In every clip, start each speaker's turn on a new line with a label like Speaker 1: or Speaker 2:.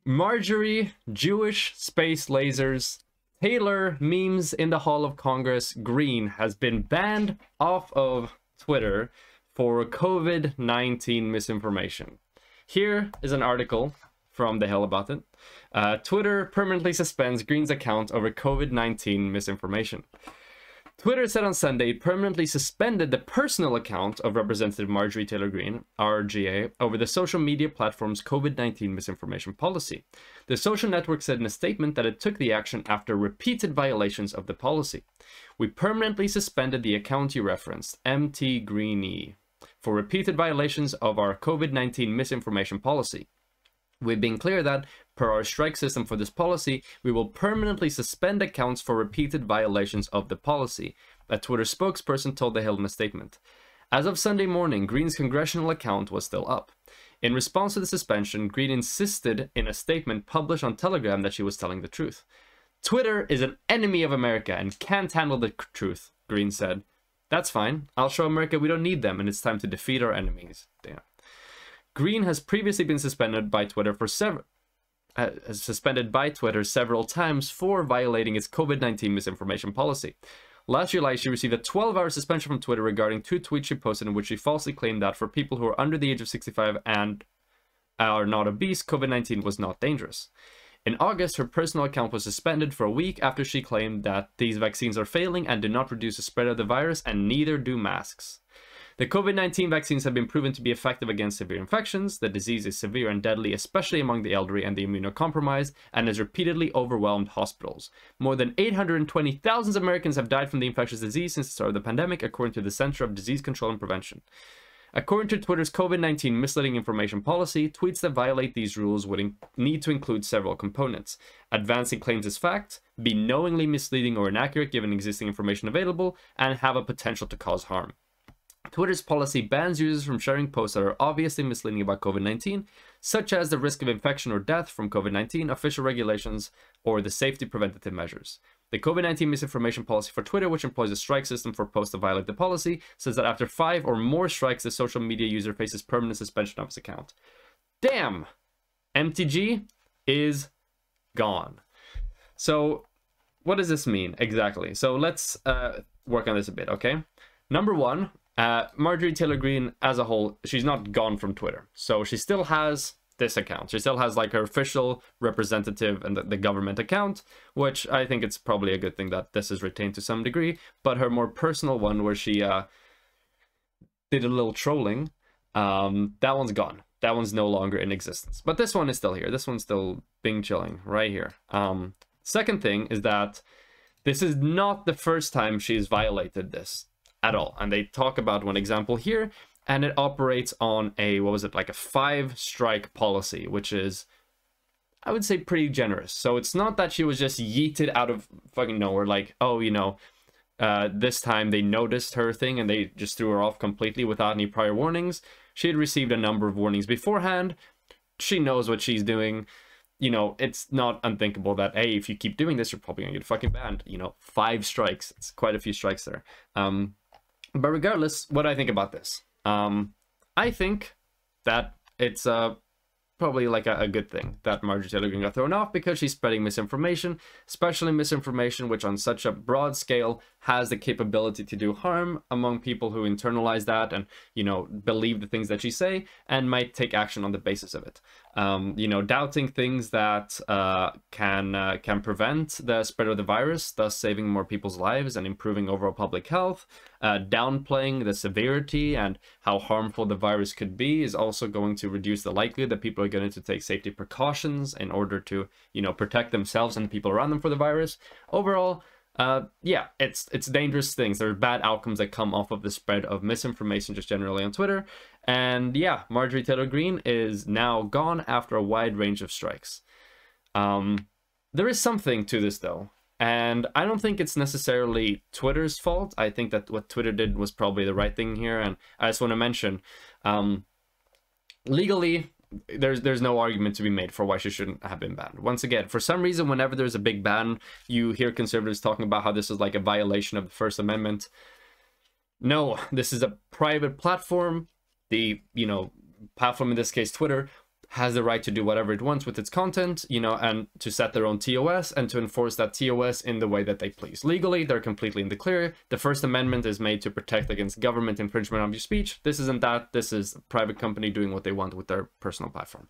Speaker 1: Marjorie, Jewish space lasers, Taylor, memes in the Hall of Congress, Greene has been banned off of Twitter for COVID-19 misinformation. Here is an article from The Hill about it. Twitter permanently suspends Greene's account over COVID-19 misinformation. Twitter said on Sunday it permanently suspended the personal account of Representative Marjorie Taylor Greene, RGA, over the social media platform's COVID-19 misinformation policy. The social network said in a statement that it took the action after repeated violations of the policy. We permanently suspended the account you referenced, MT Greene, for repeated violations of our COVID-19 misinformation policy. We've been clear that, per our strike system for this policy, we will permanently suspend accounts for repeated violations of the policy, a Twitter spokesperson told The Hill in a statement. As of Sunday morning, Greene's congressional account was still up. In response to the suspension, Greene insisted in a statement published on Telegram that she was telling the truth. Twitter is an enemy of America and can't handle the truth, Greene said. That's fine. I'll show America we don't need them and it's time to defeat our enemies. Damn. Greene has previously been suspended by Twitter several times for violating its COVID-19 misinformation policy. Last July, she received a 12-hour suspension from Twitter regarding 2 tweets she posted in which she falsely claimed that for people who are under the age of 65 and are not obese, COVID-19 was not dangerous. In August, her personal account was suspended for a week after she claimed that these vaccines are failing and do not reduce the spread of the virus, and neither do masks. The COVID-19 vaccines have been proven to be effective against severe infections. The disease is severe and deadly, especially among the elderly and the immunocompromised, and has repeatedly overwhelmed hospitals. More than 820,000 Americans have died from the infectious disease since the start of the pandemic, according to the Center of Disease Control and Prevention. According to Twitter's COVID-19 misleading information policy, tweets that violate these rules would need to include several components: advancing claims as fact, be knowingly misleading or inaccurate given existing information available, and have a potential to cause harm. Twitter's policy bans users from sharing posts that are obviously misleading about COVID-19, such as the risk of infection or death from COVID-19, official regulations, or the safety preventative measures. The COVID-19 misinformation policy for Twitter, which employs a strike system for posts that violate the policy, says that after 5 or more strikes, the social media user faces permanent suspension of his account. Damn! MTG is gone. So, what does this mean exactly? So let's work on this a bit, okay? Number one, Marjorie Taylor Greene as a whole, she's not gone from Twitter. So she still has this account. She still has like her official representative and the government account, which I think it's probably a good thing that this is retained to some degree. But her more personal one, where she did a little trolling, that one's gone. That one's no longer in existence. But this one is still here. This one's still being chilling right here. Second thing is that this is not the first time she's violated this at all. And they talk about one example here, and it operates on a, what was it, like a 5-strike policy, which is, I would say, pretty generous. So it's not that she was just yeeted out of fucking nowhere, like, oh, you know, this time they noticed her thing and they just threw her off completely without any prior warnings. She had received a number of warnings beforehand. She knows what she's doing. You know, it's not unthinkable that, hey, if you keep doing this, you're probably gonna get fucking banned. You know, 5 strikes. It's quite a few strikes there. But regardless, what do I think about this? I think that it's probably like a good thing that Marjorie Taylor Greene got thrown off, because she's spreading misinformation, especially misinformation which on such a broad scale has the capability to do harm among people who internalize that and, you know, believe the things that she say and might take action on the basis of it. You know, doubting things that can prevent the spread of the virus, thus saving more people's lives and improving overall public health. Downplaying the severity and how harmful the virus could be is also going to reduce the likelihood that people are going to take safety precautions in order to, you know, protect themselves and the people around them for the virus. Overall, yeah, it's dangerous things. There are bad outcomes that come off of the spread of misinformation just generally on Twitter. And yeah, Marjorie Taylor Greene is now gone after a wide range of strikes. There is something to this though, and I don't think it's necessarily Twitter's fault. I think that what Twitter did was probably the right thing here, and I just want to mention, legally, there's no argument to be made for why she shouldn't have been banned. Once again, for some reason, whenever there's a big ban, you hear conservatives talking about how this is like a violation of the First Amendment. No, this is a private platform. The, you know, platform, in this case Twitter, has the right to do whatever it wants with its content, you know, and to set their own TOS and to enforce that TOS in the way that they please. Legally, they're completely in the clear. The First Amendment is made to protect against government infringement of your speech. This isn't that. This is a private company doing what they want with their personal platform.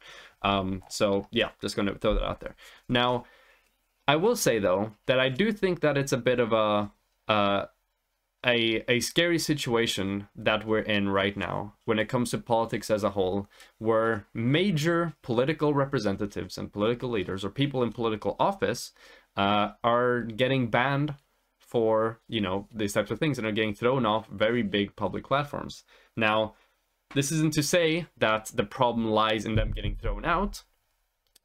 Speaker 1: So yeah, just going to throw that out there. Now, I will say, though, that I do think that it's a bit of a scary situation that we're in right now when it comes to politics as a whole, where major political representatives and political leaders or people in political office are getting banned for, you know, these types of things and are getting thrown off very big public platforms. Now, this isn't to say that the problem lies in them getting thrown out.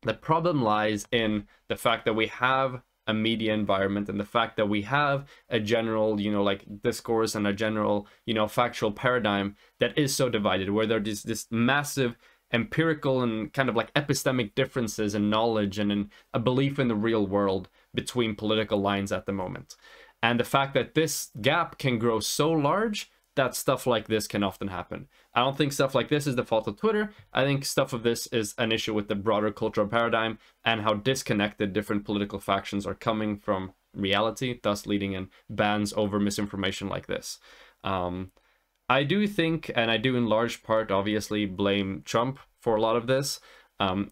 Speaker 1: The problem lies in the fact that we have a media environment and the fact that we have a general, you know, like discourse and a general, you know, factual paradigm that is so divided, where there's this massive empirical and kind of like epistemic differences in knowledge and in a belief in the real world between political lines at the moment. And the fact that this gap can grow so large that stuff like this can often happen. I don't think stuff like this is the fault of Twitter. I think stuff of this is an issue with the broader cultural paradigm and how disconnected different political factions are coming from reality, thus leading in bans over misinformation like this. I do think, and I do in large part obviously blame Trump for a lot of this.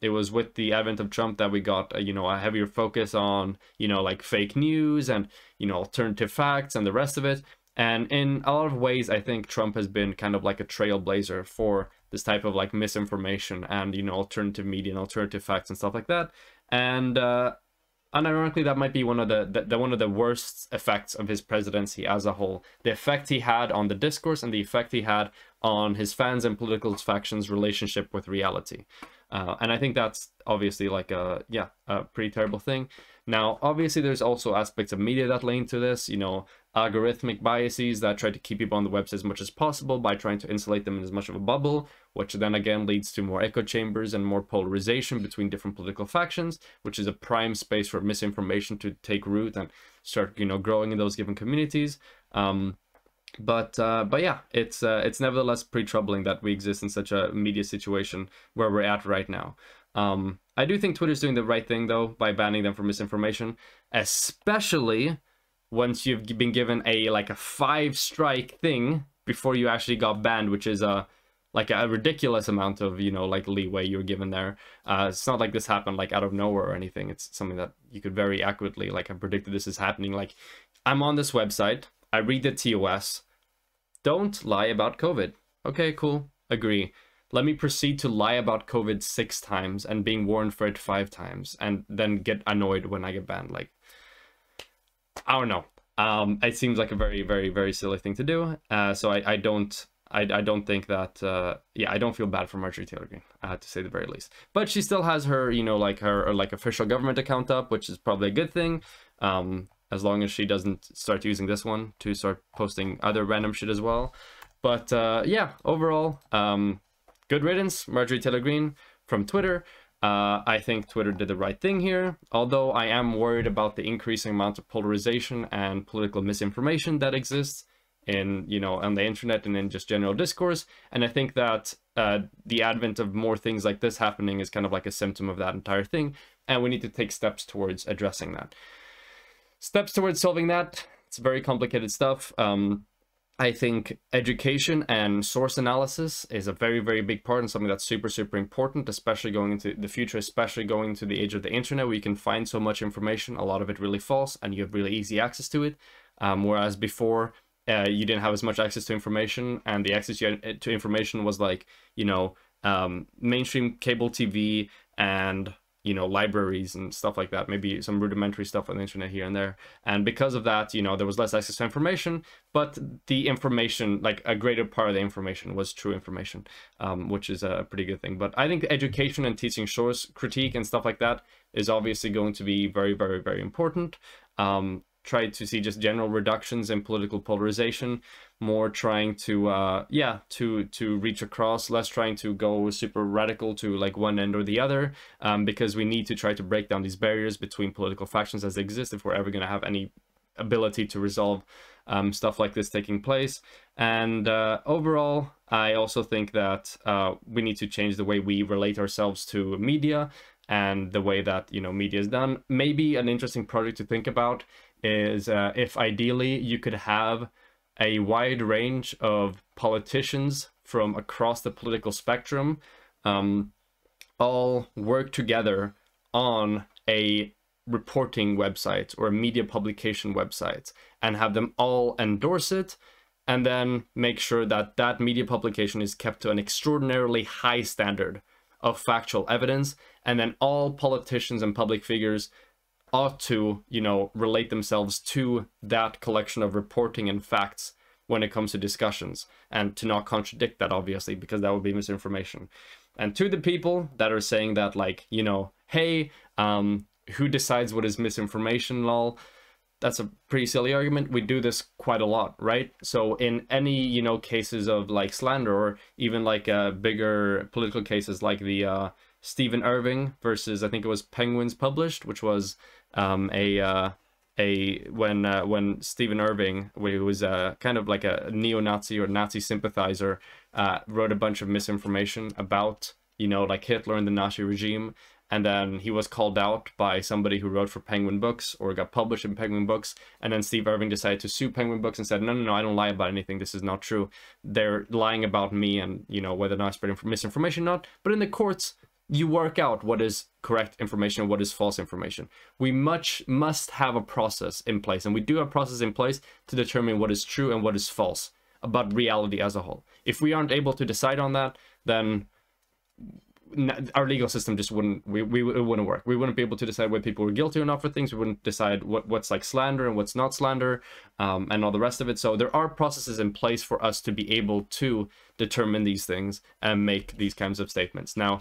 Speaker 1: It was with the advent of Trump that we got, you know, a heavier focus on, you know, like fake news and, you know, alternative facts and the rest of it. And in a lot of ways, I think Trump has been kind of like a trailblazer for this type of like misinformation and, you know, alternative media and alternative facts and stuff like that. And unironically, that might be one of the worst effects of his presidency as a whole. The effect he had on the discourse and the effect he had on his fans and political factions' relationship with reality. And I think that's obviously like a pretty terrible thing. Now, obviously, there's also aspects of media that lay into this, you know, algorithmic biases that try to keep people on the website as much as possible by trying to insulate them in as much of a bubble, which then again leads to more echo chambers and more polarization between different political factions, which is a prime space for misinformation to take root and start, you know, growing in those given communities. But yeah, it's nevertheless pretty troubling that we exist in such a media situation where we're at right now. I do think Twitter's doing the right thing, though, by banning them for misinformation, especially once you've been given a 5-strike thing before you actually got banned, which is a ridiculous amount of, you know, like leeway you're given there. It's not like this happened like out of nowhere or anything. It's something that you could very accurately have predicted this is happening. Like, I'm on this website, I read the TOS, don't lie about COVID. Okay, cool, agree. Let me proceed to lie about COVID 6 times and being warned for it 5 times and then get annoyed when I get banned. Like, I don't know. It seems like a very, very, very silly thing to do. So I don't think that, I don't feel bad for Marjorie Taylor Greene, to say the very least. But she still has her, you know, her official government account up, which is probably a good thing. As long as she doesn't start using this one to start posting other random shit as well. But yeah, overall, good riddance, Marjorie Taylor Greene from Twitter. I think Twitter did the right thing here, although I am worried about the increasing amount of polarization and political misinformation that exists in, you know, on the internet and in just general discourse. And I think that the advent of more things like this happening is kind of like a symptom of that entire thing, and we need to take steps towards addressing that. Steps towards solving that, it's very complicated stuff. I think education and source analysis is a very, very big part and something that's super, super important, especially going into the future, especially going into the age of the internet, where you can find so much information, a lot of it really false, and you have really easy access to it. Whereas before, you didn't have as much access to information, and the access you had to information was like, you know, mainstream cable TV and, you know, libraries and stuff like that, maybe some rudimentary stuff on the internet here and there. And because of that, you know, there was less access to information, but the information, like a greater part of the information was true information, which is a pretty good thing. But I think education and teaching source critique and stuff like that is obviously going to be very, very, very important. Try to see just general reductions in political polarization, more trying to to reach across, less trying to go super radical to like one end or the other, because we need to try to break down these barriers between political factions as they exist if we're ever going to have any ability to resolve stuff like this taking place. And overall, I also think that we need to change the way we relate ourselves to media and the way that, you know, media is done. Maybe an interesting project to think about is if ideally you could have a wide range of politicians from across the political spectrum all work together on a reporting website or a media publication website and have them all endorse it, and then make sure that that media publication is kept to an extraordinarily high standard of factual evidence, and then all politicians and public figures ought to, you know, relate themselves to that collection of reporting and facts when it comes to discussions, and to not contradict that, obviously, because that would be misinformation. And to the people that are saying that, like, you know, hey, who decides what is misinformation, lol, that's a pretty silly argument. We do this quite a lot, right? So in any, you know, cases of like slander, or even like bigger political cases like the Stephen Irving versus, I think it was Penguins published, which was when Stephen Irving, who was kind of like a neo-Nazi or Nazi sympathizer, wrote a bunch of misinformation about, you know, like Hitler and the Nazi regime. And then he was called out by somebody who wrote for Penguin Books, or got published in Penguin Books. And then Steve Irving decided to sue Penguin Books and said, no, I don't lie about anything. This is not true. They're lying about me, and, you know, whether or not I'm spreading misinformation or not. But in the courts, you work out what is correct information and what is false information. We must have a process in place, and we do have a process in place to determine what is true and what is false about reality as a whole. If we aren't able to decide on that, then our legal system just wouldn't, it wouldn't work. We wouldn't be able to decide whether people were guilty or not for things. We wouldn't decide what's like slander and what's not slander, and all the rest of it. So there are processes in place for us to be able to determine these things and make these kinds of statements. Now,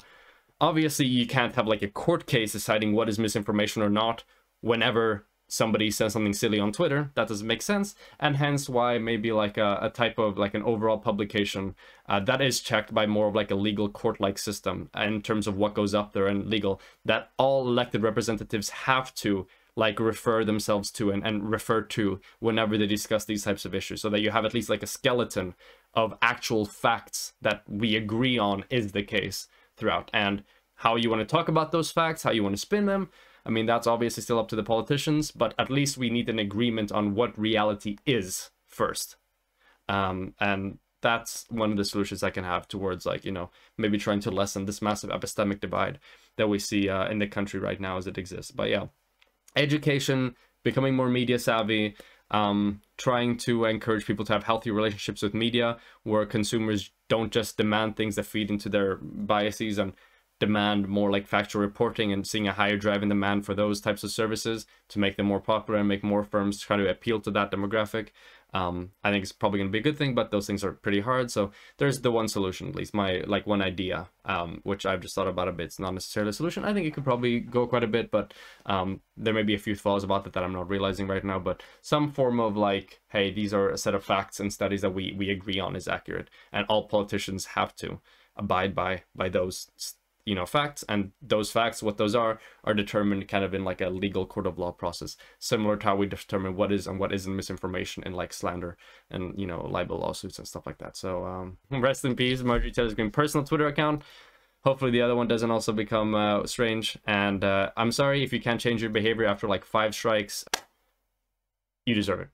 Speaker 1: obviously, you can't have like a court case deciding what is misinformation or not whenever somebody says something silly on Twitter. That doesn't make sense, and hence why maybe like a type of like an overall publication that is checked by more of like a legal court-like system in terms of what goes up there and legal, that all elected representatives have to like refer themselves to and refer to whenever they discuss these types of issues, so that you have at least like a skeleton of actual facts that we agree on is the case throughout. And how you want to talk about those facts, how you want to spin them, I mean, that's obviously still up to the politicians, but at least we need an agreement on what reality is first. And that's one of the solutions I can have towards, like, you know, maybe trying to lessen this massive epistemic divide that we see in the country right now as it exists. But yeah, education, becoming more media savvy, trying to encourage people to have healthy relationships with media, where consumers don't just demand things that feed into their biases, and demand more like factual reporting, and seeing a higher drive in demand for those types of services to make them more popular and make more firms try to appeal to that demographic. I think it's probably going to be a good thing, but those things are pretty hard. So there's the one solution, at least my like one idea, which I've just thought about a bit. It's not necessarily a solution. I think it could probably go quite a bit, but there may be a few flaws about it that I'm not realizing right now. But some form of like, hey, these are a set of facts and studies that we agree on is accurate, and all politicians have to abide by those, you know, facts. And those facts, what those are determined kind of in like a legal court of law process, similar to how we determine what is and what isn't misinformation in like slander and, you know, libel lawsuits and stuff like that. So rest in peace, Marjorie Taylor Greene personal Twitter account. Hopefully the other one doesn't also become strange. And I'm sorry if you can't change your behavior after like 5 strikes. You deserve it.